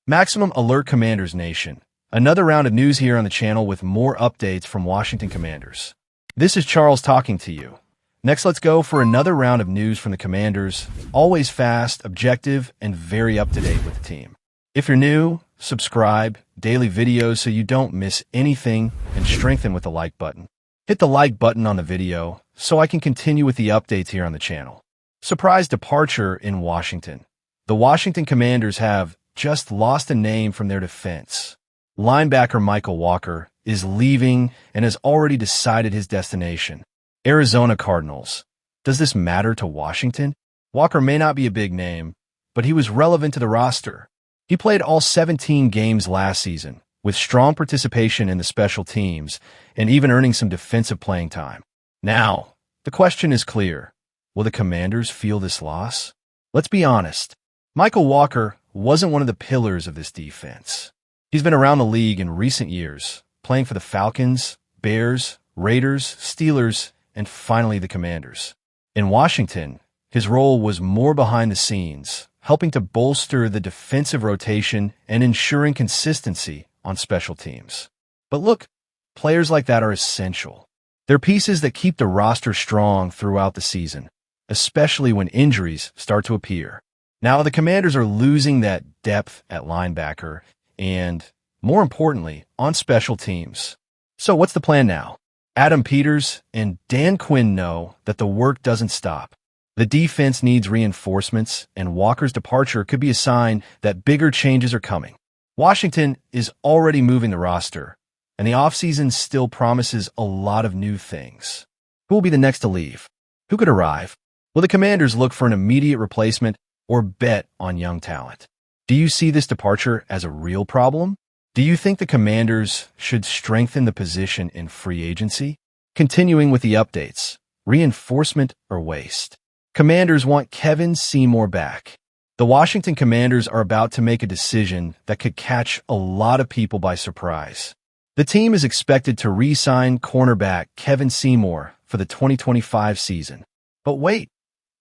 Maximum Alert Commanders Nation. Another round of news here on the channel with more updates from Washington Commanders. This is Charles talking to you. Next, let's go for another round of news from the Commanders. Always fast, objective, and very up-to-date with the team. If you're new, subscribe, daily videos so you don't miss anything, and strengthen with the like button. Hit the like button on the video so I can continue with the updates here on the channel. Surprise departure in Washington. The Washington Commanders have just lost a name from their defense. Linebacker Mykal Walker is leaving and has already decided his destination. Arizona Cardinals. Does this matter to Washington? Walker may not be a big name, but he was relevant to the roster. He played all 17 games last season, with strong participation in the special teams and even earning some defensive playing time. Now, the question is clear. Will the Commanders feel this loss? Let's be honest. Mykal Walker wasn't one of the pillars of this defense. He's been around the league in recent years, playing for the Falcons, Bears, Raiders, Steelers, and finally the Commanders. In Washington, his role was more behind the scenes, helping to bolster the defensive rotation and ensuring consistency on special teams. But look, players like that are essential. They're pieces that keep the roster strong throughout the season, especially when injuries start to appear. Now, the Commanders are losing that depth at linebacker and, more importantly, on special teams. So what's the plan now? Adam Peters and Dan Quinn know that the work doesn't stop. The defense needs reinforcements, and Walker's departure could be a sign that bigger changes are coming. Washington is already moving the roster, and the offseason still promises a lot of new things. Who will be the next to leave? Who could arrive? Will the Commanders look for an immediate replacement or bet on young talent? Do you see this departure as a real problem? Do you think the Commanders should strengthen the position in free agency? Continuing with the updates, reinforcement or waste? Commanders want Kevon Seymour back. The Washington Commanders are about to make a decision that could catch a lot of people by surprise. The team is expected to re-sign cornerback Kevon Seymour for the 2025 season. But wait,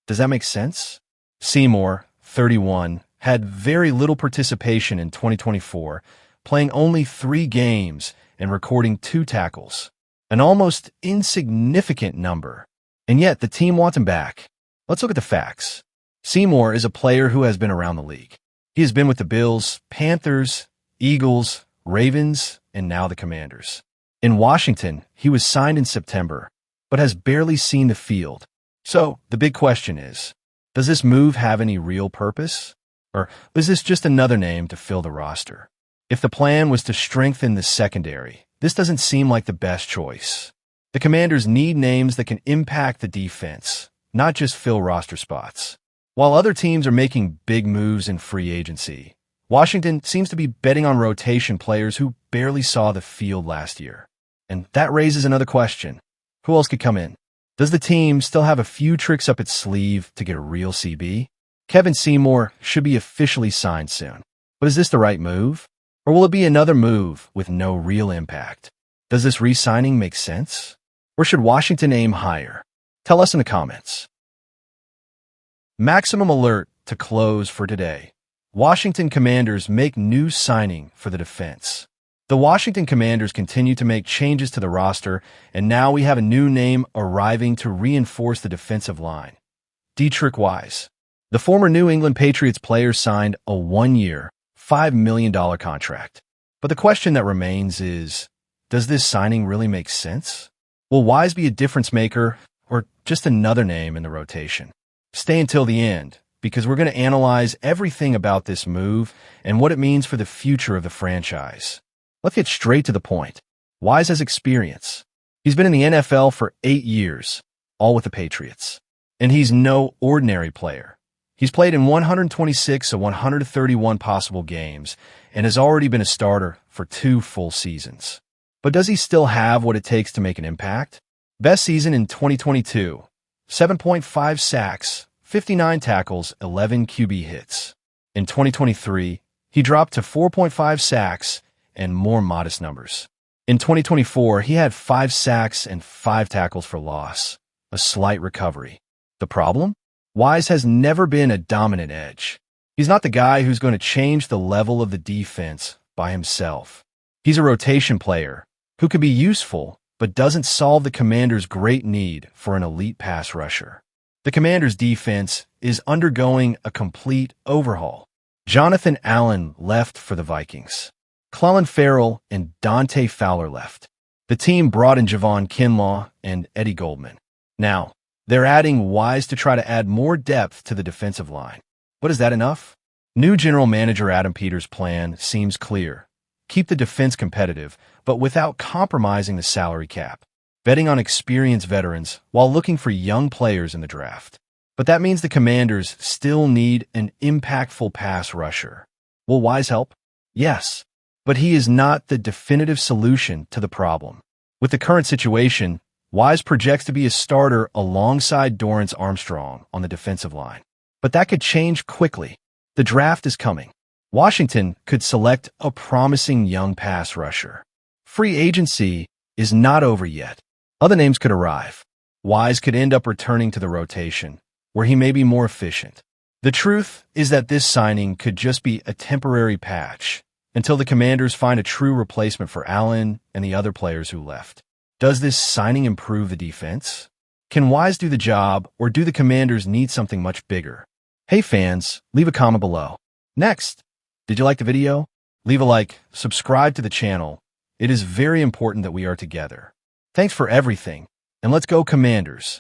does that make sense? Seymour, 31, had very little participation in 2024, playing only 3 games and recording 2 tackles, an almost insignificant number. And yet the team wants him back. Let's look at the facts. Seymour is a player who has been around the league. He has been with the Bills, Panthers, Eagles, Ravens, and now the Commanders. In Washington, he was signed in September, but has barely seen the field. So the big question is, does this move have any real purpose? Or is this just another name to fill the roster? If the plan was to strengthen the secondary, this doesn't seem like the best choice. The Commanders need names that can impact the defense, not just fill roster spots. While other teams are making big moves in free agency, Washington seems to be betting on rotation players who barely saw the field last year. And that raises another question. Who else could come in? Does the team still have a few tricks up its sleeve to get a real CB? Kevon Seymour should be officially signed soon. But is this the right move? Or will it be another move with no real impact? Does this re-signing make sense? Or should Washington aim higher? Tell us in the comments. Maximum alert to close for today. Washington Commanders make new signing for the defense. The Washington Commanders continue to make changes to the roster, and now we have a new name arriving to reinforce the defensive line. Deatrich'S. The former New England Patriots player signed a 1-year, $5 million contract. But the question that remains is, does this signing really make sense? Will Wise be a difference maker or just another name in the rotation? Stay until the end, because we're going to analyze everything about this move and what it means for the future of the franchise. Let's get straight to the point. Wise has experience. He's been in the NFL for 8 years, all with the Patriots. And he's no ordinary player. He's played in 126 of 131 possible games and has already been a starter for 2 full seasons. But does he still have what it takes to make an impact? Best season in 2022, 7.5 sacks, 59 tackles, 11 QB hits. In 2023, he dropped to 4.5 sacks and more modest numbers. In 2024, he had 5 sacks and 5 tackles for loss, a slight recovery. The problem? Wise has never been a dominant edge. He's not the guy who's going to change the level of the defense by himself. He's a rotation player who could be useful but doesn't solve the Commanders' great need for an elite pass rusher. The Commanders' defense is undergoing a complete overhaul. Jonathan Allen left for the Vikings. Clelin Ferrell and Dante Fowler left. The team brought in Javon Kinlaw and Eddie Goldman. Now, they're adding Wise to try to add more depth to the defensive line. But is that enough? New general manager Adam Peters' plan seems clear. Keep the defense competitive, but without compromising the salary cap. Betting on experienced veterans while looking for young players in the draft. But that means the Commanders still need an impactful pass rusher. Will Wise help? Yes, but he is not the definitive solution to the problem. With the current situation, Wise projects to be a starter alongside Dorrance Armstrong on the defensive line. But that could change quickly. The draft is coming. Washington could select a promising young pass rusher. Free agency is not over yet. Other names could arrive. Wise could end up returning to the rotation, where he may be more efficient. The truth is that this signing could just be a temporary patch until the Commanders find a true replacement for Allen and the other players who left. Does this signing improve the defense? Can Wise do the job, or do the Commanders need something much bigger? Hey fans, leave a comment below. Next, did you like the video? Leave a like, subscribe to the channel. It is very important that we are together. Thanks for everything, and let's go Commanders.